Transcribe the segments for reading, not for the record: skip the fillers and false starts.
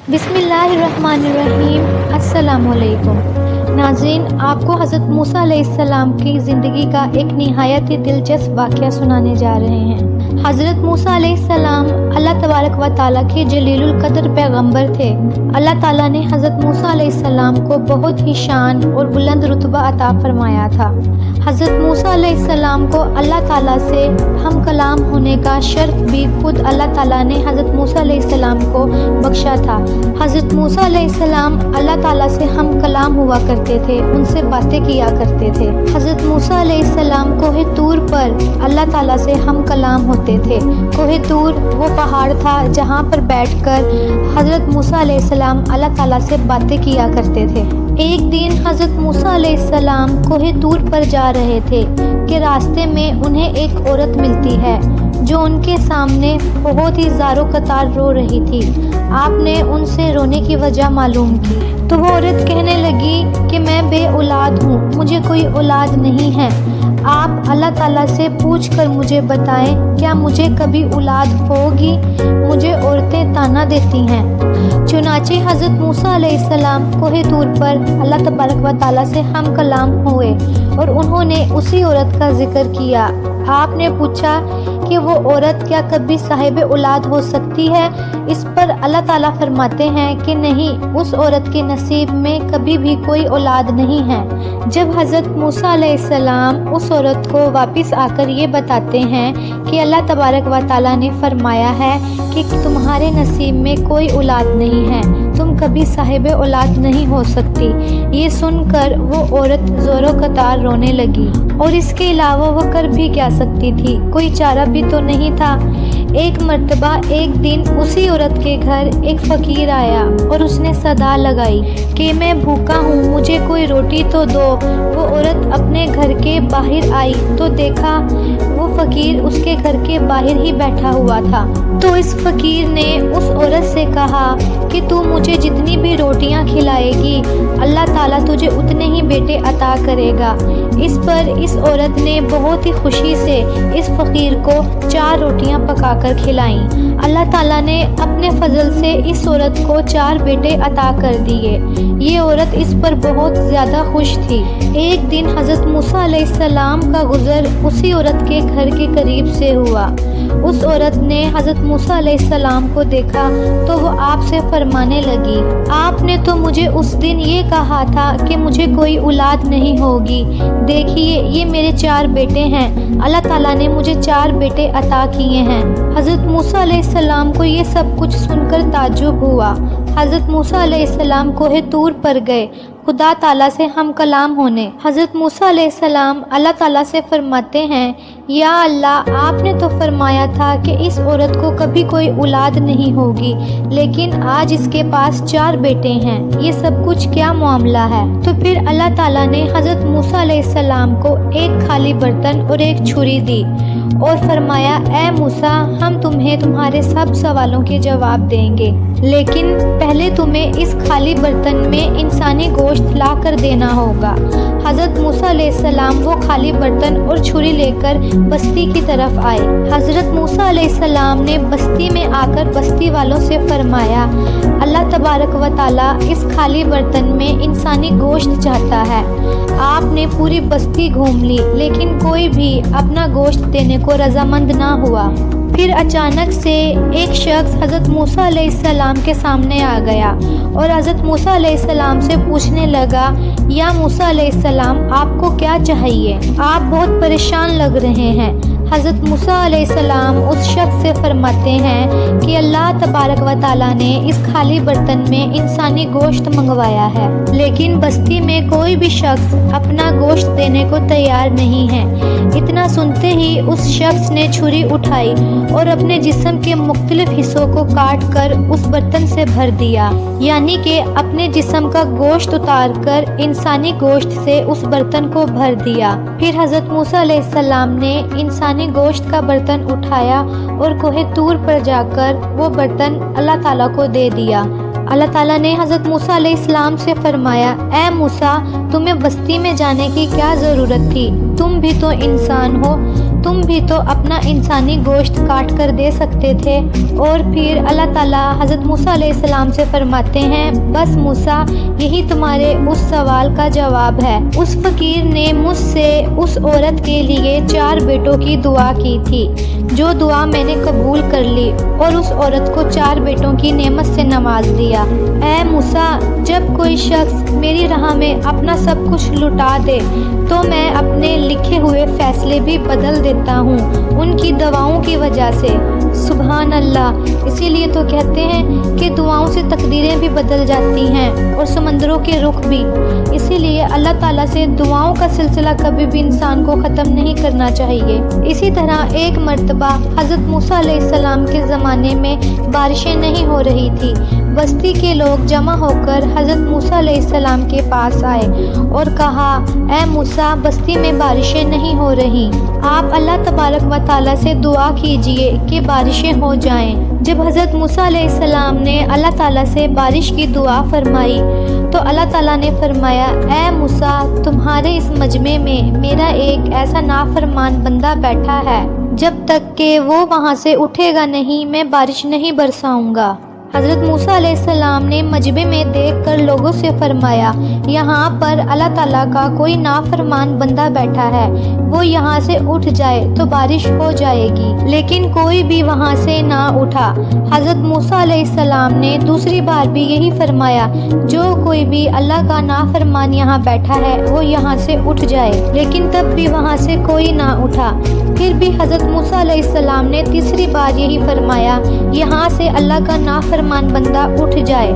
بسم اللہ الرحمن الرحیم۔ السلام علیکم ناظرین، آپ کو حضرت موسیٰ علیہ السلام کی زندگی کا ایک نہایت ہی دلچسپ واقعہ سنانے جا رہے ہیں۔ حضرت موسیٰ علیہ السلام اللہ تبارک و تعالیٰ کے جلیل القدر پیغمبر تھے۔ اللہ تعالیٰ نے حضرت موسیٰ علیہ السلام کو بہت ہی شان اور بلند رتبہ عطا فرمایا تھا۔ حضرت موسیٰ علیہ السلام کو اللہ تعالیٰ سے ہم کلام ہونے کا شرف بھی خود اللہ تعالیٰ نے حضرت موسیٰ علیہ السلام کو بخشا تھا۔ حضرت موسیٰ علیہ السلام اللہ تعالیٰ سے ہم کلام ہوا کرتے تھے، ان سے باتیں کیا کرتے تھے۔ حضرت موسیٰ علیہ السلام کوہ طور پر اللہ تعالیٰ سے ہم کلام ہوتے تھے۔ کوہ طور وہ پہاڑ تھا جہاں پر بیٹھ کر حضرت موسیٰ علیہ السلام اللہ تعالیٰ سے باتیں کیا کرتے تھے۔ ایک دن حضرت موسیٰ علیہ السلام کوہ طور پر جا رہے تھے کہ راستے میں انہیں ایک عورت ملتی ہے جو ان کے سامنے بہت ہی زار و قطار رو رہی تھی۔ آپ نے ان سے رونے کی وجہ معلوم کی تو وہ عورت کہنے لگی کہ میں بے اولاد ہوں، مجھے کوئی اولاد نہیں ہے۔ آپ اللہ تعالیٰ سے پوچھ کر مجھے بتائیں کیا مجھے کبھی اولاد ہوگی؟ مجھے عورتیں طعنہ دیتی ہیں۔ چنانچہ حضرت موسیٰ علیہ السلام کوہ طور پر اللہ تبارک و تعالیٰ سے ہم کلام ہوئے اور انہوں نے اسی عورت کا ذکر کیا۔ آپ نے پوچھا کہ وہ عورت کیا کبھی صاحب اولاد ہو سکتی ہے؟ اس پر اللہ تعالیٰ فرماتے ہیں کہ نہیں، اس عورت کے نصیب میں کبھی بھی کوئی اولاد نہیں ہے۔ جب حضرت موسیٰ علیہ السلام اس عورت کو واپس آ کر یہ بتاتے ہیں کہ اللہ تبارک و تعالیٰ نے فرمایا ہے کہ تمہارے نصیب میں کوئی اولاد نہیں ہے، تم کبھی صاحب اولاد نہیں ہو سکتی، یہ سن کر وہ عورت زور و قطار رونے لگی، اور اس کے علاوہ وہ کر بھی کیا سکتی تھی، کوئی چارہ بھی تو نہیں تھا۔ ایک مرتبہ ایک دن اسی عورت کے گھر ایک فقیر آیا اور اس نے صدا لگائی کہ میں بھوکا ہوں، مجھے کوئی روٹی تو دو۔ وہ عورت اپنے گھر کے باہر آئی تو دیکھا وہ فقیر اس کے گھر کے باہر ہی بیٹھا ہوا تھا۔ تو اس فقیر نے اس عورت سے کہا کہ تو مجھے جتنی بھی روٹیاں کھلائے گی اللہ تعالیٰ تجھے اتنے ہی بیٹے عطا کرے گا۔ اس پر اس عورت نے بہت ہی خوشی سے اس فقیر کو 4 روٹیاں پکا کر کھلائیں۔ اللہ تعالیٰ نے اپنے فضل سے اس عورت کو 4 بیٹے عطا کر دیے۔ یہ عورت اس پر بہت زیادہ خوش تھی۔ ایک دن حضرت موسیٰ علیہ السلام کا گزر اسی عورت کے گھر کے قریب سے ہوا۔ اس عورت نے حضرت موسیٰ علیہ السلام کو دیکھا تو وہ آپ سے فرمانے لگی، آپ نے تو مجھے اس دن یہ کہا تھا کہ مجھے کوئی اولاد نہیں ہوگی، دیکھیے یہ میرے 4 بیٹے ہیں، اللہ تعالیٰ نے مجھے 4 بیٹے عطا کیے ہیں۔ حضرت موسیٰ علیہ السلام کو یہ سب کچھ سن کر تعجب ہوا۔ حضرت موسیٰ علیہ السلام کوہ طور پر گئے خدا تعالیٰ سے ہم کلام ہونے۔ حضرت موسیٰ علیہ السلام اللہ تعالیٰ سے فرماتے ہیں، یا اللہ، آپ نے تو فرمایا تھا کہ اس عورت کو کبھی کوئی اولاد نہیں ہوگی، لیکن آج اس کے پاس 4 بیٹے ہیں، یہ سب کچھ کیا معاملہ ہے؟ تو پھر اللہ تعالیٰ نے حضرت موسیٰ علیہ السلام کو ایک خالی برتن اور ایک چھری دی اور فرمایا، اے موسیٰ، ہم تمہیں تمہارے سب سوالوں کے جواب دیں گے، لیکن پہلے تمہیں اس خالی برتن میں انسانی گوشت لا کر دینا ہوگا۔ حضرت موسیٰ علیہ السلام وہ خالی برتن اور چھری لے کر بستی کی طرف آئے۔ حضرت موسیٰ علیہ السلام نے بستی میں آ کر بستی والوں سے فرمایا، اللہ تبارک و تعالیٰ اس خالی برتن میں انسانی گوشت چاہتا ہے۔ آپ نے پوری بستی گھوم لی لیکن کوئی بھی اپنا گوشت دینے کو رضامند نہ ہوا۔ پھر اچانک سے ایک شخص حضرت موسیٰ علیہ السلام کے سامنے آ گیا اور حضرت موسیٰ علیہ السلام سے پوچھنے لگا، یا موسیٰ علیہ السلام، آپ کو کیا چاہیے؟ آپ بہت پریشان لگ رہے ہیں۔ حضرت موسیٰ علیہ السلام اس شخص سے فرماتے ہیں کہ اللہ تبارک و تعالیٰ نے اس خالی برتن میں انسانی گوشت منگوایا ہے، لیکن بستی میں کوئی بھی شخص اپنا گوشت دینے کو تیار نہیں ہے۔ اتنا سنتے ہی اس شخص نے چھری اٹھائی اور اپنے جسم کے مختلف حصوں کو کاٹ کر اس برتن سے بھر دیا، یعنی کہ اپنے جسم کا گوشت اتار کر انسانی گوشت سے اس برتن کو بھر دیا۔ پھر حضرت موسیٰ علیہ السلام نے انسانی گوشت کا برتن اٹھایا اور کوہ طور پر جا کر وہ برتن اللہ تعالیٰ کو دے دیا۔ اللہ تعالیٰ نے حضرت موسیٰ علیہ السلام سے فرمایا، اے موسیٰ، تمہیں بستی میں جانے کی کیا ضرورت تھی؟ تم بھی تو انسان ہو، تم بھی تو اپنا انسانی گوشت کاٹ کر دے سکتے تھے۔ اور پھر اللہ تعالیٰ حضرت موسیٰ علیہ السلام سے فرماتے ہیں بس موسیٰ یہی تمہارے اس سوال کا جواب ہے۔ اس فقیر نے مجھ سے اس عورت کے لیے 4 بیٹوں کی دعا کی تھی جو دعا میں نے قبول کر لی اور اس عورت کو 4 بیٹوں کی نعمت سے نواز دیا۔ اے موسیٰ جب کوئی شخص میری راہ میں اپنا سب کچھ لٹا دے تو میں اپنے لکھے ہوئے فیصلے بھی بدل دیتا ہوں ان کی دعاؤں کی وجہ سے۔ سبحان اللہ۔ اسی لیے تو کہتے ہیں کہ دعاؤں سے تقدیریں بھی بدل جاتی ہیں اور سمندروں کے رخ بھی۔ اسی لیے اللہ تعالیٰ سے دعاؤں کا سلسلہ کبھی بھی انسان کو ختم نہیں کرنا چاہیے۔ اسی طرح ایک مرتبہ حضرت موسیٰ علیہ السلام کے زمانے میں بارشیں نہیں ہو رہی تھی۔ بستی کے لوگ جمع ہو کر حضرت موسیٰ علیہ السلام کے پاس آئے اور کہا اے موسیٰ بستی میں بارشیں نہیں ہو رہی، آپ اللہ تبارک و تعالیٰ سے دعا کیجئے کہ بارشیں ہو جائیں۔ جب حضرت موسیٰ علیہ السلام نے اللہ تعالیٰ سے بارش کی دعا فرمائی تو اللہ تعالیٰ نے فرمایا اے موسیٰ تمہارے اس مجمع میں میرا ایک ایسا نافرمان بندہ بیٹھا ہے، جب تک کہ وہ وہاں سے اٹھے گا نہیں میں بارش نہیں برساؤں گا۔ حضرت موسیٰ علیہ السلام نے مجمع میں دیکھ کر لوگوں سے فرمایا یہاں پر اللہ تعالیٰ کا کوئی نافرمان بندہ بیٹھا ہے، وہ یہاں سے اٹھ جائے تو بارش ہو جائے گی، لیکن کوئی بھی وہاں سے نہ اٹھا۔ حضرت موسیٰ علیہ السلام نے دوسری بار بھی یہی فرمایا جو کوئی بھی اللہ کا نافرمان یہاں بیٹھا ہے وہ یہاں سے اٹھ جائے، لیکن تب بھی وہاں سے کوئی نہ اٹھا۔ پھر بھی حضرت موسیٰ علیہ السلام نے تیسری بار یہی فرمایا یہاں سے اللہ کا نافرمان بندہ اٹھ جائے،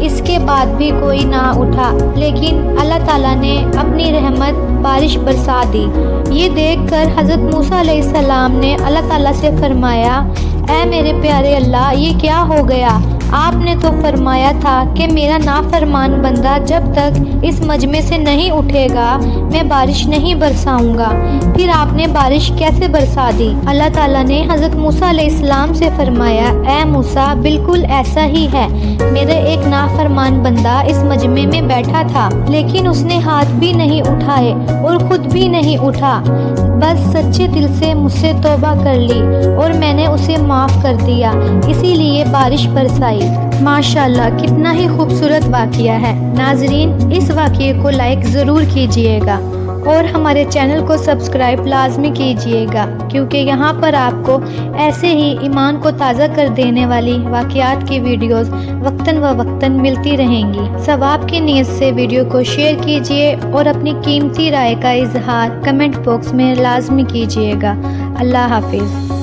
اس کے بعد بھی کوئی نہ اٹھا، لیکن اللہ تعالیٰ نے اپنی رحمت بارش برسا دی۔ یہ دیکھ کر حضرت موسیٰ علیہ السلام نے اللہ تعالیٰ سے فرمایا اے میرے پیارے اللہ یہ کیا ہو گیا؟ آپ نے تو فرمایا تھا کہ میرا نافرمان بندہ جب تک اس مجمع سے نہیں اٹھے گا میں بارش نہیں برساؤں گا، پھر آپ نے بارش کیسے برسا دی؟ اللہ تعالیٰ نے حضرت موسیٰ علیہ السلام سے فرمایا اے موسیٰ بالکل ایسا ہی ہے، میرا ایک نافرمان بندہ اس مجمع میں بیٹھا تھا لیکن اس نے ہاتھ بھی نہیں اٹھائے اور خود بھی نہیں اٹھا، بس سچے دل سے مجھ سے توبہ کر لی اور میں نے اسے معاف کر دیا، اسی لیے بارش برسائی۔ ماشاءاللہ کتنا ہی خوبصورت واقعہ ہے۔ ناظرین اس واقعے کو لائک ضرور کیجئے گا اور ہمارے چینل کو سبسکرائب لازمی کیجئے گا کیونکہ یہاں پر آپ کو ایسے ہی ایمان کو تازہ کر دینے والی واقعات کی ویڈیوز وقتاً و وقتاً ملتی رہیں گی۔ ثواب کی نیت سے ویڈیو کو شیئر کیجئے اور اپنی قیمتی رائے کا اظہار کمنٹ باکس میں لازمی کیجئے گا۔ اللہ حافظ۔